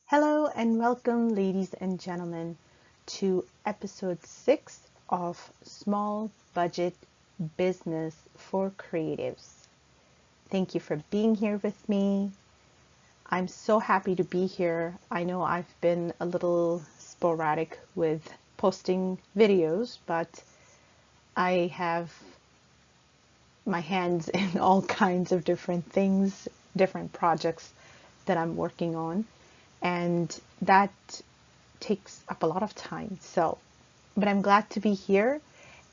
Hello and welcome, ladies and gentlemen, to episode 6 of Small Budget Business for Creatives. Thank you for being here with me. I'm so happy to be here. I know I've been a little sporadic with posting videos, but I have my hands in all kinds of different things, different projects that I'm working on. And that takes up a lot of time. But I'm glad to be here,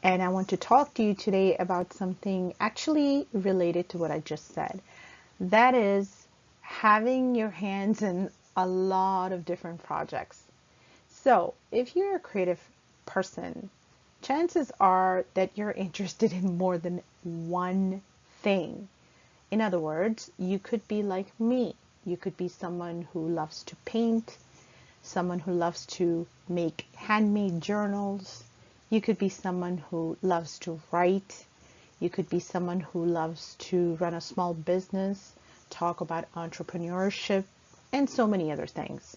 and I want to talk to you today about something actually related to what I just said. That is having your hands in a lot of different projects. So if you're a creative person, chances are that you're interested in more than one thing. In other words, you could be like me. You could be someone who loves to paint, someone who loves to make handmade journals. You could be someone who loves to write. You could be someone who loves to run a small business, talk about entrepreneurship, and so many other things.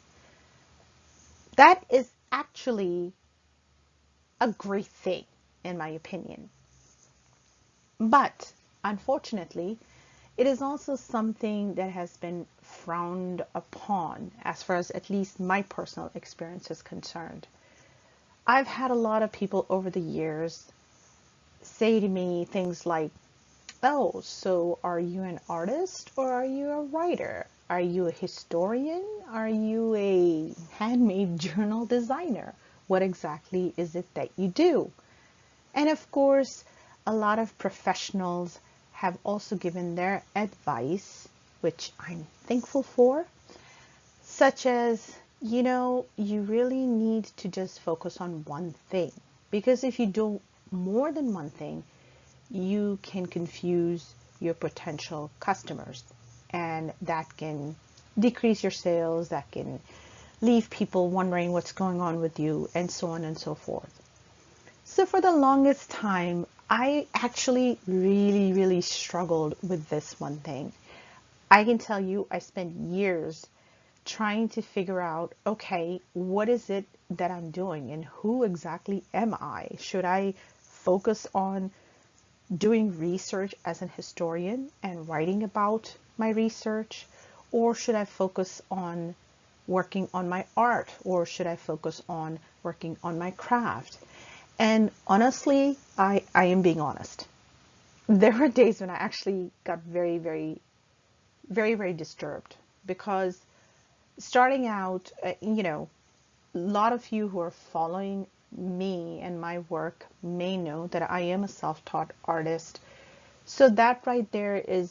That is actually a great thing, in my opinion. But unfortunately, it is also something that has been frowned upon as far as at least my personal experience is concerned. I've had a lot of people over the years say to me things like, oh, so are you an artist or are you a writer? Are you a historian? Are you a handmade journal designer? What exactly is it that you do? And of course, a lot of professionals have also given their advice, which I'm thankful for, such as, you really need to just focus on one thing. Because if you do more than one thing, you can confuse your potential customers, and that can decrease your sales, that can leave people wondering what's going on with you, and so on and so forth. So for the longest time, I actually really struggled with this one thing. I can tell you I spent years trying to figure out, okay, what is it that I'm doing and who exactly am I? Should I focus on doing research as an historian and writing about my research? Or should I focus on working on my art? Or should I focus on working on my craft? And honestly, I am being honest. There were days when I actually got very disturbed because starting out, a lot of you who are following me and my work may know that I am a self-taught artist. So that right there is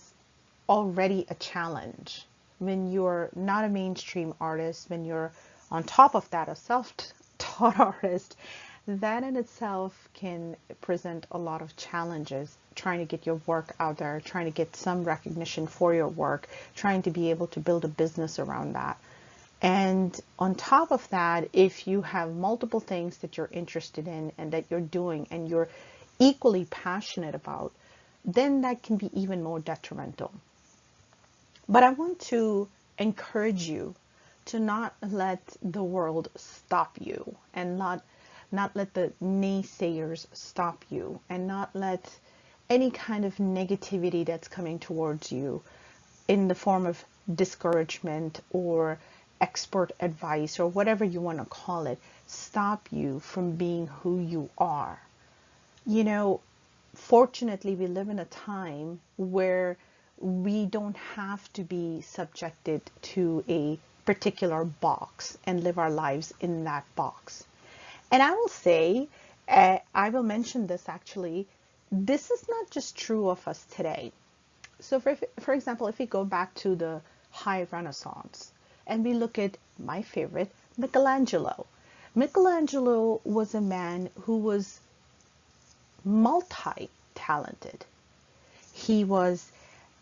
already a challenge. When you're not a mainstream artist, when you're on top of that a self-taught artist, that in itself can present a lot of challenges, trying to get your work out there, trying to get some recognition for your work, trying to be able to build a business around that. And on top of that, if you have multiple things that you're interested in and that you're doing and you're equally passionate about, then that can be even more detrimental. But I want to encourage you to not let the world stop you, and not let the naysayers stop you, and not let any kind of negativity that's coming towards you in the form of discouragement or expert advice or whatever you want to call it stop you from being who you are. Fortunately, we live in a time where we don't have to be subjected to a particular box and live our lives in that box. And I will say, I will mention this actually, this is not just true of us today. So for example, if we go back to the High Renaissance and we look at my favorite, Michelangelo. Michelangelo was a man who was multi-talented. He was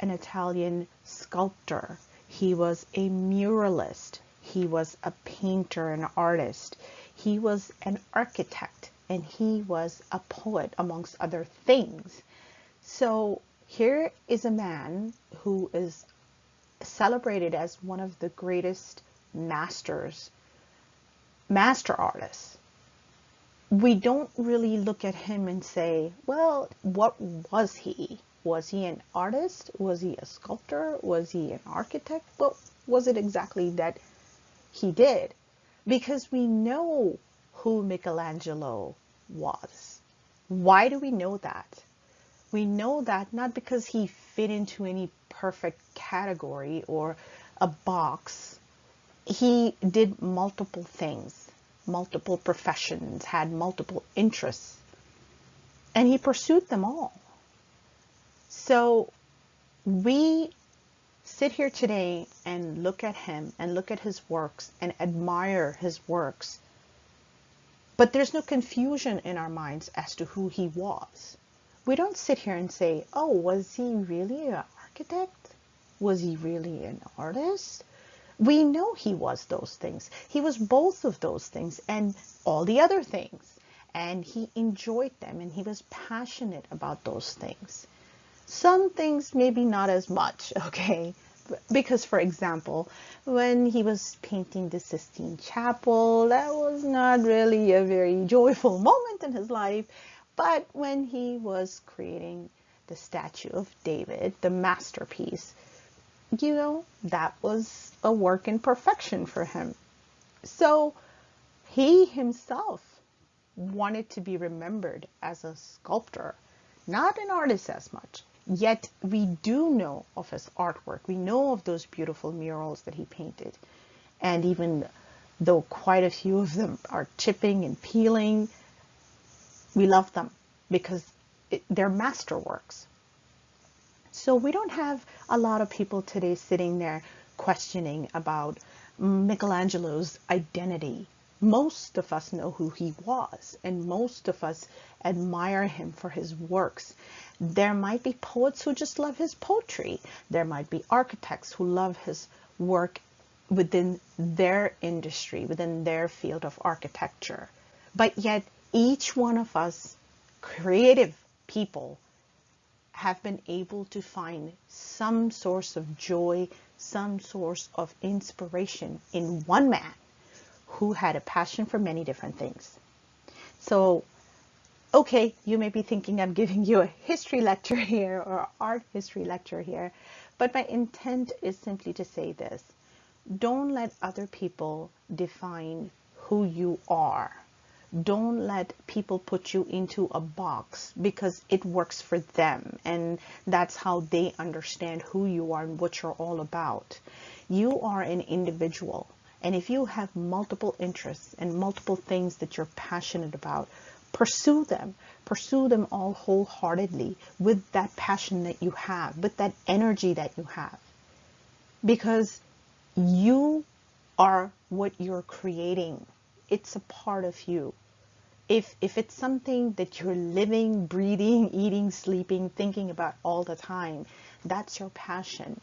an Italian sculptor. He was a muralist. He was a painter, an artist. He was an architect, and he was a poet, amongst other things. So here is a man who is celebrated as one of the greatest master artists, we don't really look at him and say, well, what was he? Was he an artist? Was he a sculptor? Was he an architect? What was it exactly that he did? Because we know who Michelangelo was. Why do we know that? We know that not because he fit into any perfect category or a box. He did multiple things, multiple professions, had multiple interests, and he pursued them all. So we sit here today and look at him and look at his works and admire his works, but there's no confusion in our minds as to who he was. We don't sit here and say, oh, was he really an architect? Was he really an artist? We know he was those things. He was both of those things and all the other things. And he enjoyed them and he was passionate about those things. Some things maybe not as much, okay? Because, for example, when he was painting the Sistine Chapel, that was not really a very joyful moment in his life. But when he was creating the statue of David, the masterpiece, that was a work in perfection for him. So he himself wanted to be remembered as a sculptor, not an artist as much. Yet we do know of his artwork. We know of those beautiful murals that he painted. And even though quite a few of them are chipping and peeling, we love them because they're masterworks. So we don't have a lot of people today sitting there questioning about Michelangelo's identity. Most of us know who he was, and most of us admire him for his works. There might be poets who just love his poetry. There might be architects who love his work within their industry, within their field of architecture. But yet each one of us creative people have been able to find some source of joy, some source of inspiration in one man who had a passion for many different things. So, okay, you may be thinking I'm giving you a history lecture here or art history lecture here, but my intent is simply to say this. Don't let other people define who you are. Don't let people put you into a box because it works for them and that's how they understand who you are and what you're all about. You are an individual, and if you have multiple interests and multiple things that you're passionate about, pursue them. Pursue them all wholeheartedly with that passion that you have, with that energy that you have. Because you are what you're creating. It's a part of you. If it's something that you're living, breathing, eating, sleeping, thinking about all the time, that's your passion.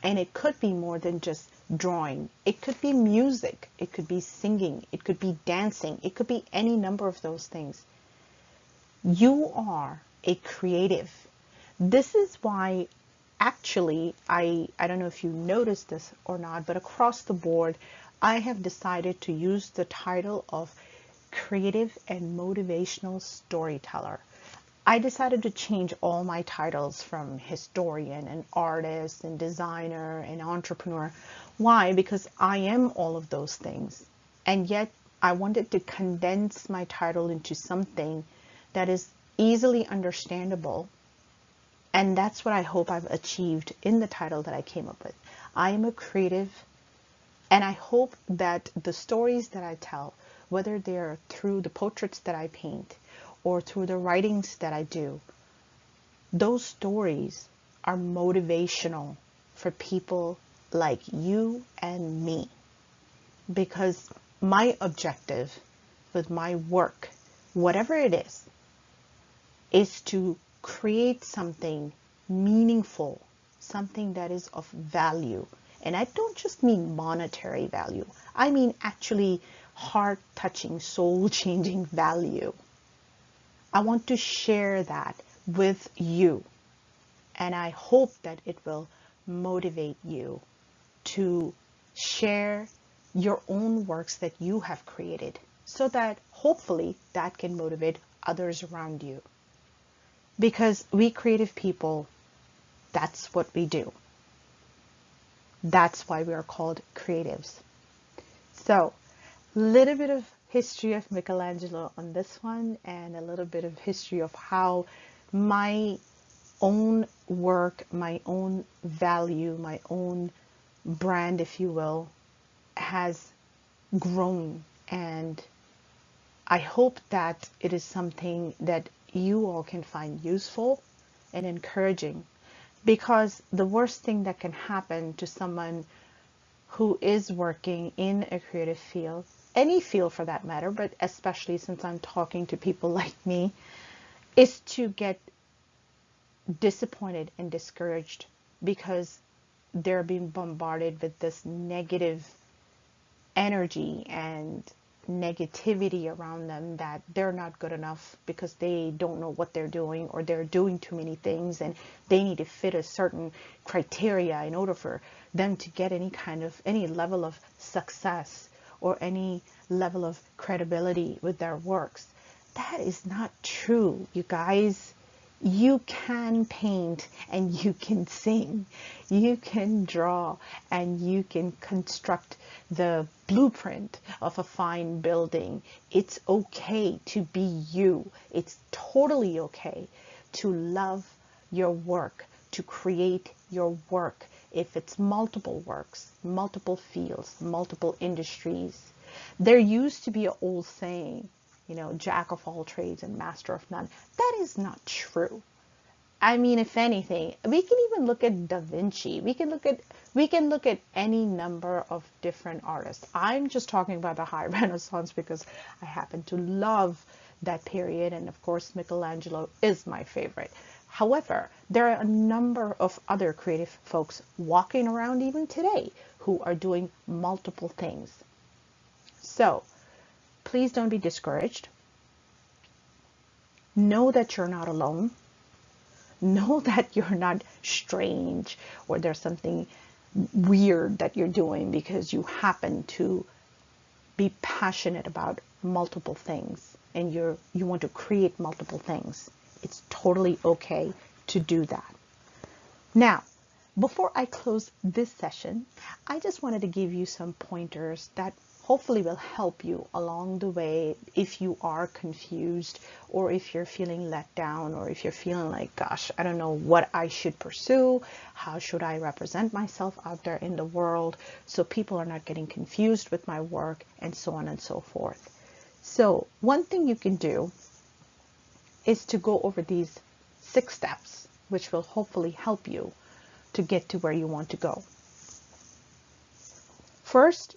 And it could be more than just drawing. It could be music. It could be singing. It could be dancing. It could be any number of those things. You are a creative. This is why actually, I don't know if you noticed this or not, but across the board, I have decided to use the title of creative and motivational storyteller. I decided to change all my titles from historian and artist and designer and entrepreneur. Why? Because I am all of those things. And yet I wanted to condense my title into something that is easily understandable. And that's what I hope I've achieved in the title that I came up with. I am a creative, and I hope that the stories that I tell, whether they're through the portraits that I paint or through the writings that I do, those stories are motivational for people like you and me. Because my objective with my work, whatever it is to create something meaningful, something that is of value. And I don't just mean monetary value. I mean actually heart-touching, soul-changing value. I want to share that with you. And I hope that it will motivate you to share your own works that you have created, so that hopefully that can motivate others around you. Because we creative people, that's what we do. That's why we are called creatives. So, a little bit of history of Michelangelo on this one, and a little bit of history of how my own work, my own value, my own brand, if you will, has grown. And I hope that it is something that you all can find useful and encouraging, because the worst thing that can happen to someone who is working in a creative field, any field for that matter, but especially since I'm talking to people like me, is to get disappointed and discouraged because they're being bombarded with this negative energy and negativity around them, that they're not good enough because they don't know what they're doing, or they're doing too many things and they need to fit a certain criteria in order for them to get any level of success or any level of credibility with their works. That is not true, you guys. You can paint and you can sing, you can draw and you can construct the blueprint of a fine building. It's okay to be you. It's totally okay to love your work, to create your work. If it's multiple works, multiple fields, multiple industries. There used to be an old saying, jack of all trades and master of none. That is not true. I mean, if anything, we can even look at Da Vinci. We can look at any number of different artists. I'm just talking about the high Renaissance because I happen to love that period, and of course Michelangelo is my favorite. However, there are a number of other creative folks walking around even today who are doing multiple things. So please don't be discouraged. Know that you're not alone. Know that you're not strange or there's something weird that you're doing because you happen to be passionate about multiple things and you want to create multiple things. It's totally okay to do that. Now, before I close this session, I just wanted to give you some pointers that hopefully will help you along the way if you are confused, or if you're feeling let down, or if you're feeling like, gosh, I don't know what I should pursue. How should I represent myself out there in the world so people are not getting confused with my work, and so on and so forth. So one thing you can do is to go over these 6 steps, which will hopefully help you to get to where you want to go. First,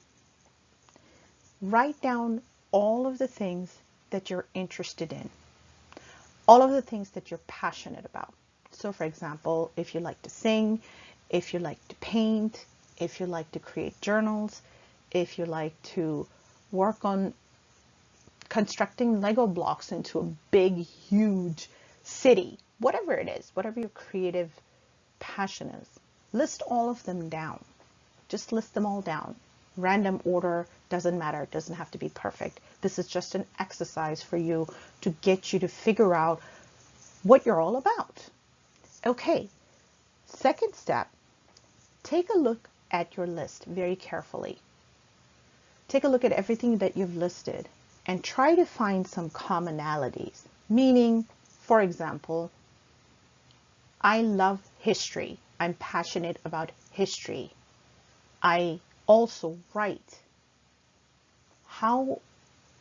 write down all of the things that you're interested in, all of the things that you're passionate about. So for example, if you like to sing, if you like to paint, if you like to create journals, if you like to work on constructing Lego blocks into a big, huge city, whatever it is, whatever your creative passion is, list all of them down. Just list them all down. Random order, doesn't matter. It doesn't have to be perfect. This is just an exercise for you to get you to figure out what you're all about. Okay, second step, take a look at your list very carefully. Take a look at everything that you've listed and try to find some commonalities. Meaning, for example, I love history. I'm passionate about history. I also write. How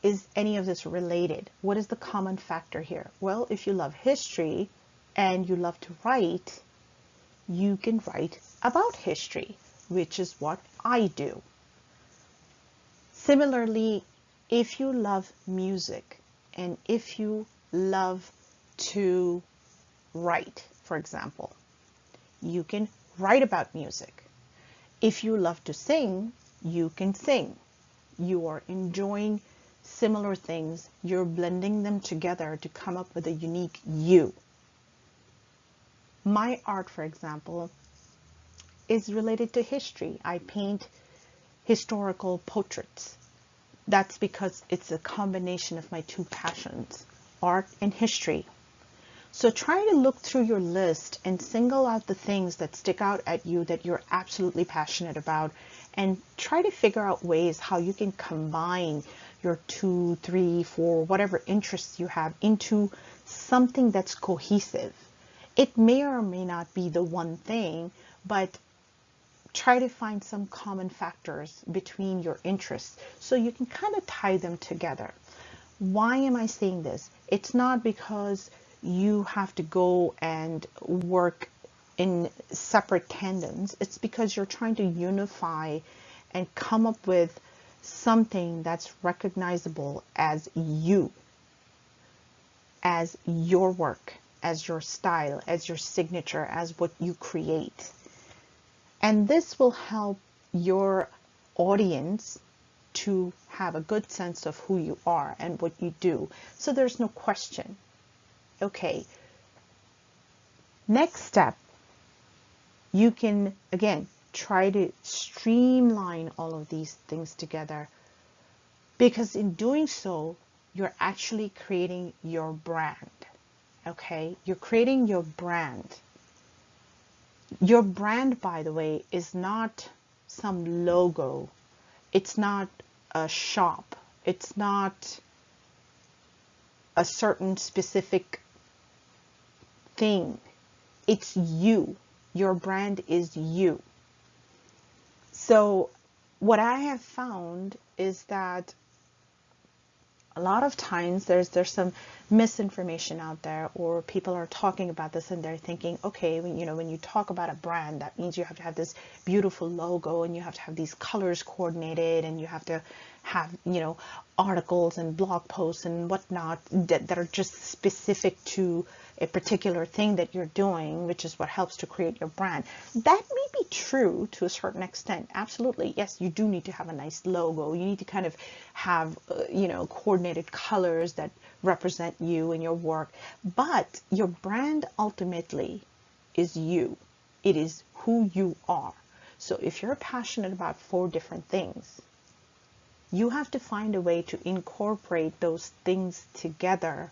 is any of this related? What is the common factor here? Well, if you love history and you love to write, you can write about history, which is what I do. Similarly, if you love music and if you love to write, for example, you can write about music. If you love to sing, you can sing. You are enjoying similar things. You're blending them together to come up with a unique you. My art, for example, is related to history. I paint historical portraits. That's because it's a combination of my two passions, art and history. So try to look through your list and single out the things that stick out at you that you're absolutely passionate about, and try to figure out ways how you can combine your 2, 3, 4, whatever interests you have into something that's cohesive. It may or may not be the one thing, but try to find some common factors between your interests so you can kind of tie them together. Why am I saying this? It's not because you have to go and work in separate tandems. It's because you're trying to unify and come up with something that's recognizable as you, as your work, as your style, as your signature, as what you create. And this will help your audience to have a good sense of who you are and what you do. So there's no question. Okay. Next step, you can, again, try to streamline all of these things together, because in doing so, you're actually creating your brand. Okay. You're creating your brand. Your brand, by the way, is not some logo. It's not a shop. It's not a certain specific thing. It's you. Your brand is you. So what I have found is that a lot of times there's some misinformation out there, or people are talking about this and they're thinking, okay, when you talk about a brand, that means you have to have this beautiful logo and you have to have these colors coordinated and you have to have, articles and blog posts and whatnot that are just specific to a particular thing that you're doing, which is what helps to create your brand. That may be true to a certain extent. Absolutely. Yes, you do need to have a nice logo. You need to kind of have, coordinated colors that represent you and your work. But your brand ultimately is you. It is who you are. So if you're passionate about 4 different things, you have to find a way to incorporate those things together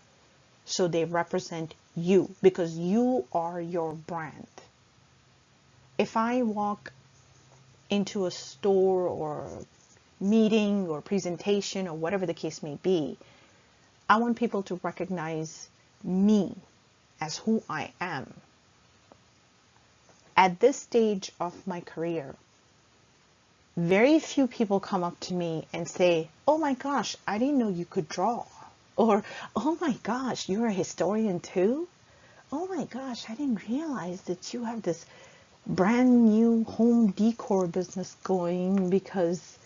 so they represent you, because you are your brand. If I walk into a store or meeting or presentation or whatever the case may be, I want people to recognize me as who I am. At this stage of my career, very few people come up to me and say, oh my gosh, I didn't know you could draw. Or, oh my gosh, you're a historian too? Oh my gosh, I didn't realize that you have this brand new home decor business going, because,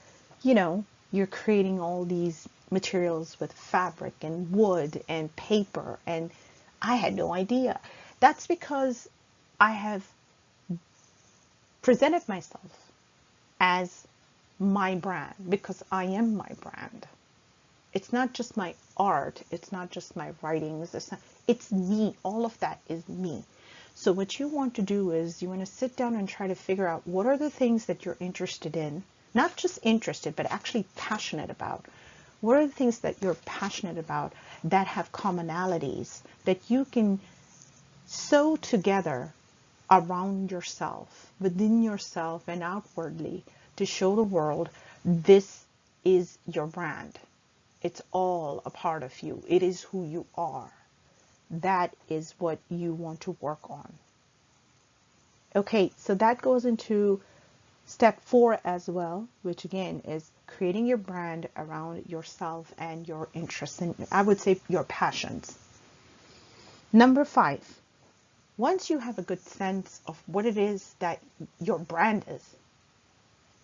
you're creating all these materials with fabric and wood and paper, and I had no idea. That's because I have presented myself as my brand, because I am my brand. It's not just my art. It's not just my writings. It's me. All of that is me. So what you want to do is you want to sit down and try to figure out what are the things that you're interested in, not just interested, but actually passionate about. What are the things that you're passionate about that have commonalities that you can sew together around yourself, within yourself and outwardly, to show the world this is your brand. It's all a part of you. It is who you are. That is what you want to work on. Okay, so that goes into step 4 as well, which again is creating your brand around yourself and your interests, and I would say your passions. Number 5, once you have a good sense of what it is that your brand is,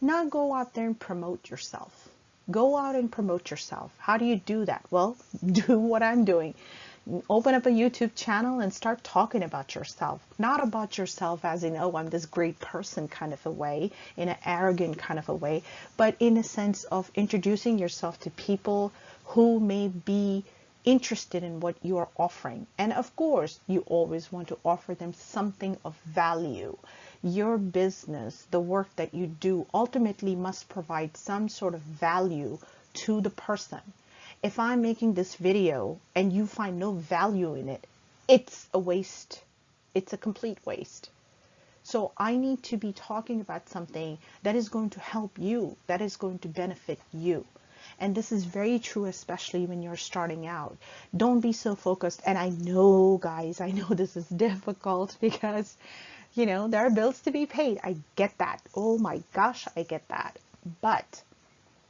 now go out there and promote yourself. Go out and promote yourself. How do you do that? Well, do what I'm doing. Open up a YouTube channel and start talking about yourself. Not about yourself as in, oh, I'm this great person kind of a way, in an arrogant kind of a way, but in a sense of introducing yourself to people who may be interested in what you are offering. And of course, you always want to offer them something of value. your business, the work that you do, ultimately must provide some sort of value to the person. If I'm making this video and you find no value in it, it's a waste. It's a complete waste. So I need to be talking about something that is going to help you, that is going to benefit you. And this is very true, especially when you're starting out. Don't be so focused. And I know, guys, I know this is difficult because, you know, there are bills to be paid. I get that. Oh my gosh, I get that. But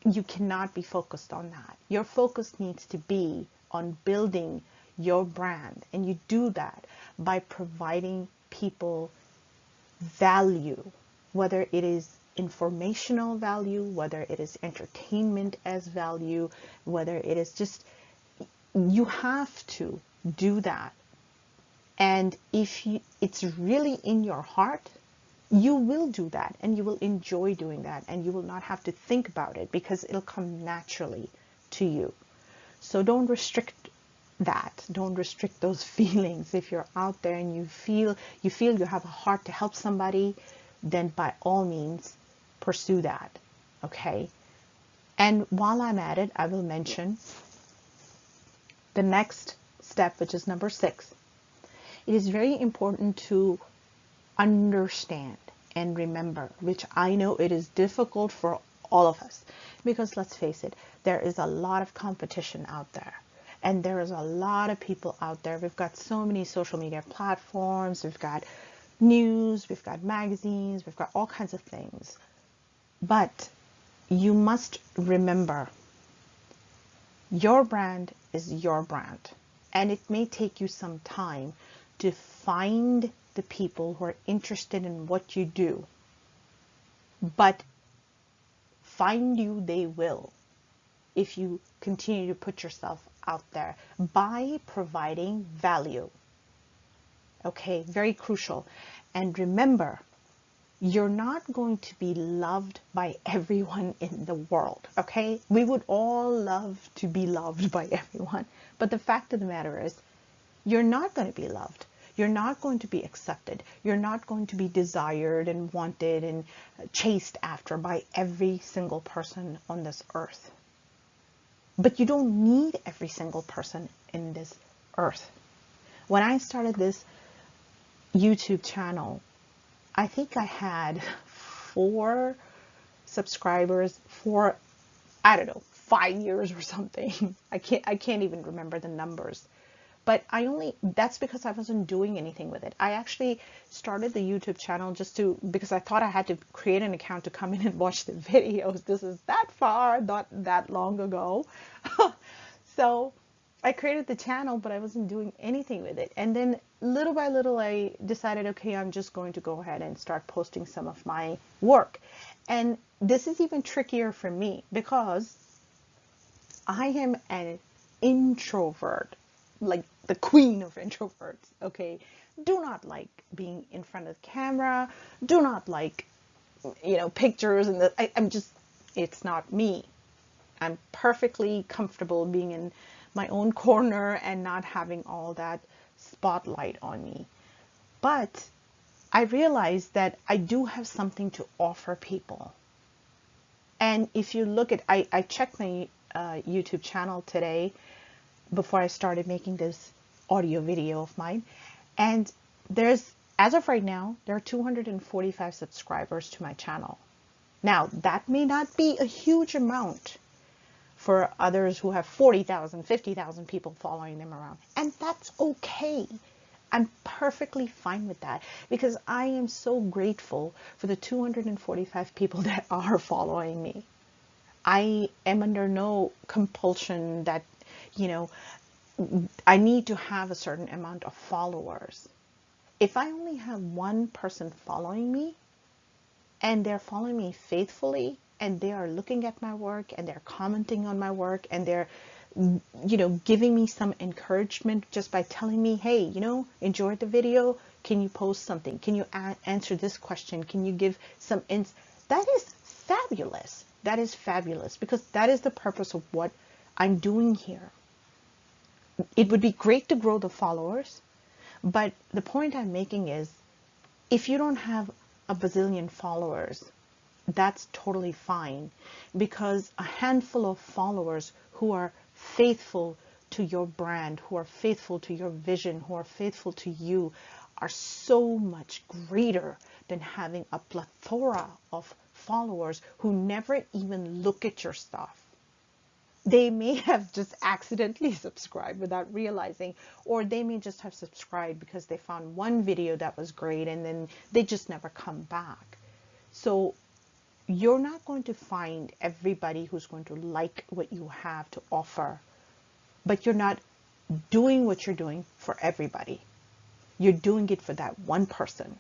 you cannot be focused on that. Your focus needs to be on building your brand. And you do that by providing people value, whether it is informational value, whether it is entertainment as value, whether it is just, you have to do that. And if it's really in your heart, you will do that and you will enjoy doing that and you will not have to think about it because it'll come naturally to you. So don't restrict that. Don't restrict those feelings. If you're out there and you feel you have a heart to help somebody, then by all means pursue that. Okay. And while I'm at it, I will mention the next step, which is number 6. It is very important to understand and remember, which I know it is difficult for all of us, because let's face it, there is a lot of competition out there. And there is a lot of people out there. We've got so many social media platforms. We've got news. We've got magazines. We've got all kinds of things. But you must remember, your brand is your brand. And it may take you some time to find the people who are interested in what you do. But find you they will, if you continue to put yourself out there by providing value. Okay, very crucial. And remember, you're not going to be loved by everyone in the world. Okay, we would all love to be loved by everyone, but the fact of the matter is, you're not going to be loved. You're not going to be accepted. You're not going to be desired and wanted and chased after by every single person on this earth. But you don't need every single person in this earth. When I started this YouTube channel, I think I had 4 subscribers for, I don't know, 5 years or something. I can't even remember the numbers. But that's because I wasn't doing anything with it. I actually started the YouTube channel because I thought I had to create an account to come in and watch the videos. This is that far, not that long ago. So I created the channel, but I wasn't doing anything with it. And then little by little, I decided, okay, I'm just going to go ahead and start posting some of my work. And this is even trickier for me because I am an introvert, like the queen of introverts. Okay, do not like being in front of the camera, do not like, pictures, and it's not me. I'm perfectly comfortable being in my own corner and not having all that spotlight on me. But I realized that I do have something to offer people. And if you look at, I checked my YouTube channel today before I started making this audio video of mine, and as of right now, there are 245 subscribers to my channel. Now, that may not be a huge amount for others who have 40,000, 50,000 people following them around, and that's okay. I'm perfectly fine with that because I am so grateful for the 245 people that are following me. I am under no compulsion that, I need to have a certain amount of followers. If I only have one person following me and they're following me faithfully and they are looking at my work and they're commenting on my work and they're, giving me some encouragement just by telling me, hey, enjoyed the video. Can you post something? Can you answer this question? Can you give some that is fabulous. That is fabulous because that is the purpose of what I'm doing here. It would be great to grow the followers, but the point I'm making is if you don't have a bazillion followers, that's totally fine, because a handful of followers who are faithful to your brand, who are faithful to your vision, who are faithful to you, are so much greater than having a plethora of followers who never even look at your stuff. They may have just accidentally subscribed without realizing, or they may just have subscribed because they found one video that was great and then they just never come back. So you're not going to find everybody who's going to like what you have to offer, but you're not doing what you're doing for everybody. You're doing it for that one person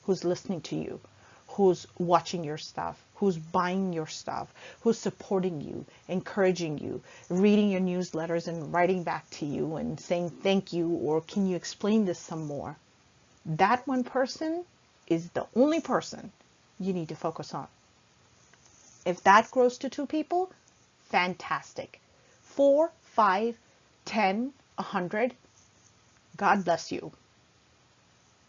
who's listening to you, who's watching your stuff, who's buying your stuff, who's supporting you, encouraging you, reading your newsletters and writing back to you and saying thank you, or can you explain this some more? That one person is the only person you need to focus on. If that grows to 2 people, fantastic. 4, 5, 10, 100, God bless you.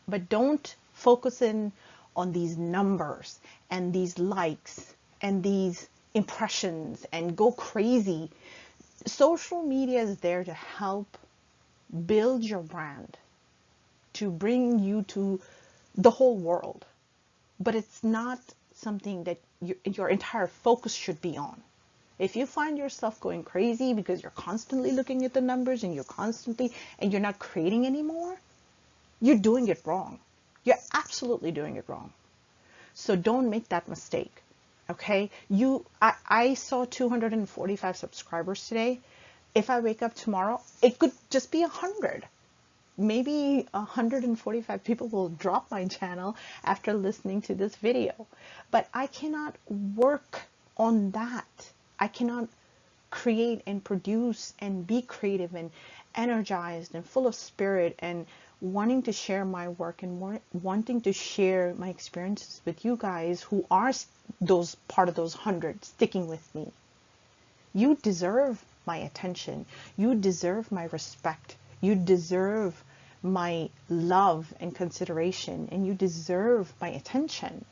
But don't focus in on these numbers and these likes and these impressions and go crazy. Social media is there to help build your brand, to bring you to the whole world. But it's not something that your entire focus should be on. If you find yourself going crazy because you're constantly looking at the numbers and you're not creating anymore, you're doing it wrong. You're absolutely doing it wrong. So don't make that mistake. Okay? I saw 245 subscribers today. If I wake up tomorrow, it could just be 100. Maybe 145 people will drop my channel after listening to this video. But I cannot work on that. I cannot create and produce and be creative and energized and full of spirit and wanting to share my work and wanting to share my experiences with you guys who are those part of those 100 sticking with me. You deserve my attention. You deserve my respect. You deserve my love and consideration, and you deserve my attention.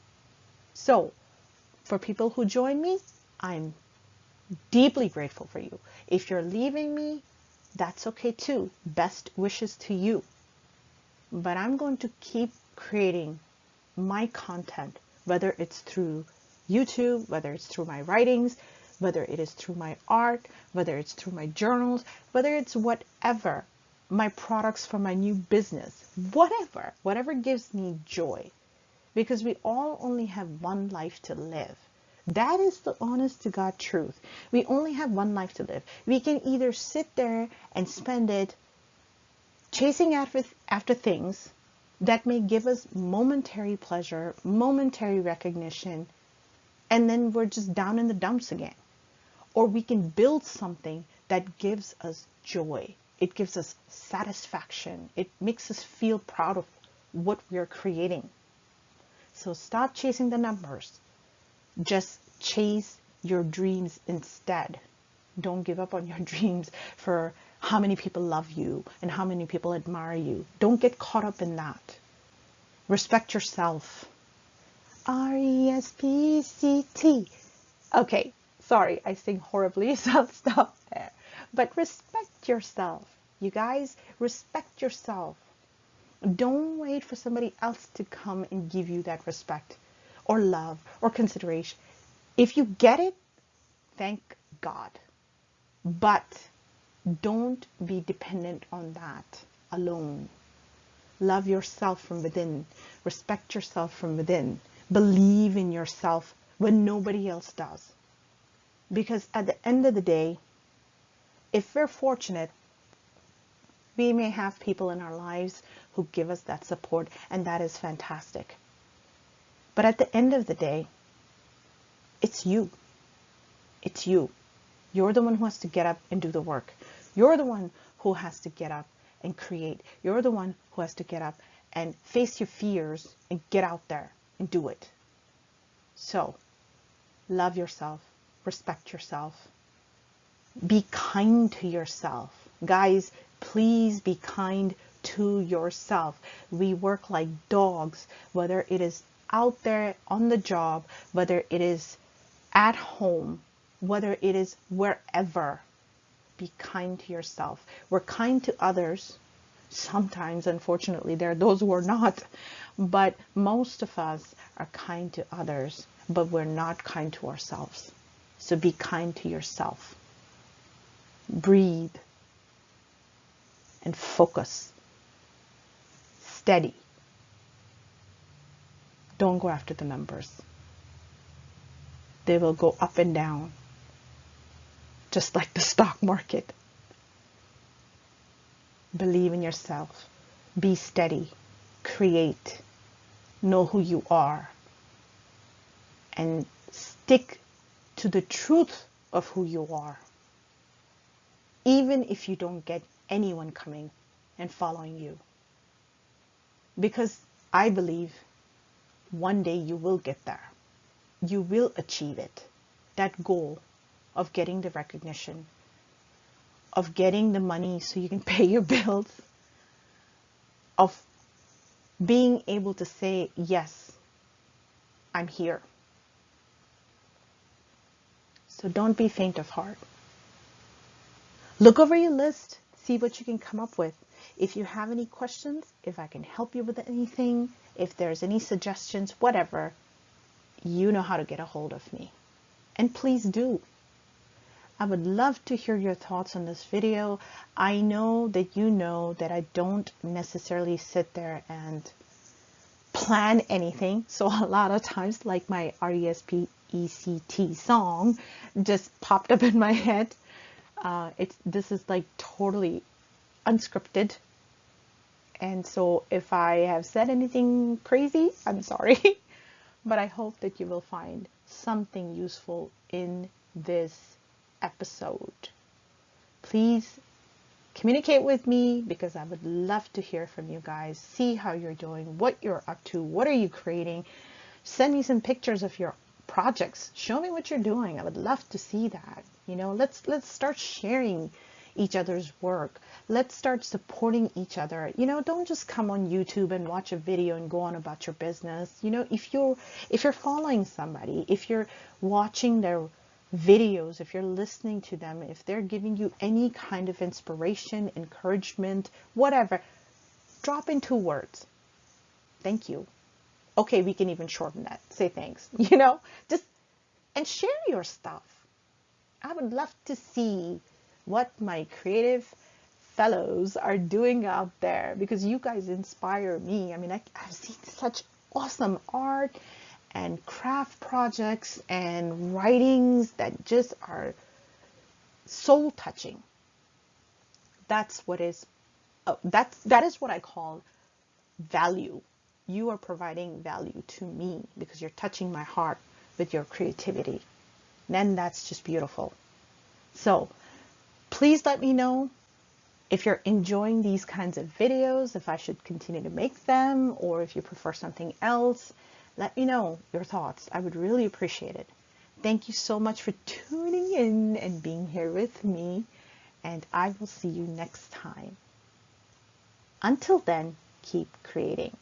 So for people who join me, I'm deeply grateful for you. If you're leaving me, that's okay too. Best wishes to you. But I'm going to keep creating my content, whether it's through YouTube, whether it's through my writings, whether it is through my art, whether it's through my journals, whether it's whatever, my products for my new business, whatever gives me joy, because we all only have one life to live. That is the honest to God truth. We only have one life to live. We can either sit there and spend it chasing after things that may give us momentary pleasure, momentary recognition, and then we're just down in the dumps again. Or we can build something that gives us joy. It gives us satisfaction. It makes us feel proud of what we're creating. So stop chasing the numbers. Just chase your dreams instead. Don't give up on your dreams for how many people love you and how many people admire you. Don't get caught up in that. Respect yourself. RESPCT. Okay, sorry, I sing horribly, so I'll stop there. But respect yourself. You guys, respect yourself. Don't wait for somebody else to come and give you that respect or love or consideration. If you get it, thank God. But don't be dependent on that alone. Love yourself from within. Respect yourself from within. Believe in yourself when nobody else does. Because at the end of the day, if we're fortunate, we may have people in our lives who give us that support, and that is fantastic. But at the end of the day, it's you. It's you. You're the one who has to get up and do the work. You're the one who has to get up and create. You're the one who has to get up and face your fears and get out there and do it. So, love yourself. Respect yourself. Be kind to yourself. Guys, please be kind to yourself. We work like dogs, whether it is out there on the job, whether it is at home, whether it is wherever. Be kind to yourself. We're kind to others. Sometimes, unfortunately, there are those who are not, but most of us are kind to others, but we're not kind to ourselves. So be kind to yourself. Breathe and focus. Steady. Don't go after the numbers. They will go up and down, just like the stock market. Believe in yourself. Be steady. Create. Know who you are. And stick to the truth of who you are. Even if you don't get anyone coming and following you. Because I believe one day you will get there. You will achieve it. That goal of getting the recognition, of getting the money so you can pay your bills, of being able to say, yes, I'm here. So don't be faint of heart. Look over your list, see what you can come up with. If you have any questions, if I can help you with anything, if there's any suggestions, whatever, you know how to get a hold of me. And please do. I would love to hear your thoughts on this video. I know that I don't necessarily sit there and plan anything. So a lot of times, like my RESPECT song just popped up in my head. This is like totally unscripted. And so if I have said anything crazy, I'm sorry. But I hope that you will find something useful in this episode. Please communicate with me because I would love to hear from you guys. See how you're doing, what you're up to, what are you creating. Send me some pictures of your projects. Show me what you're doing. I would love to see that. Let's start sharing each other's work. Let's start supporting each other. Don't just come on YouTube and watch a video and go on about your business. If you're following somebody, if you're watching their videos, if you're listening to them, if they're giving you any kind of inspiration, encouragement, whatever, drop in 2 words. Thank you. Okay, we can even shorten that. Say thanks, and share your stuff. I would love to see what my creative fellows are doing out there because you guys inspire me. I've seen such awesome art and craft projects and writings that just are soul touching. That is what I call value. You are providing value to me because you're touching my heart with your creativity. Then that's just beautiful. So please let me know if you're enjoying these kinds of videos, if I should continue to make them, or if you prefer something else. Let me know your thoughts. I would really appreciate it. Thank you so much for tuning in and being here with me, and I will see you next time. Until then, keep creating.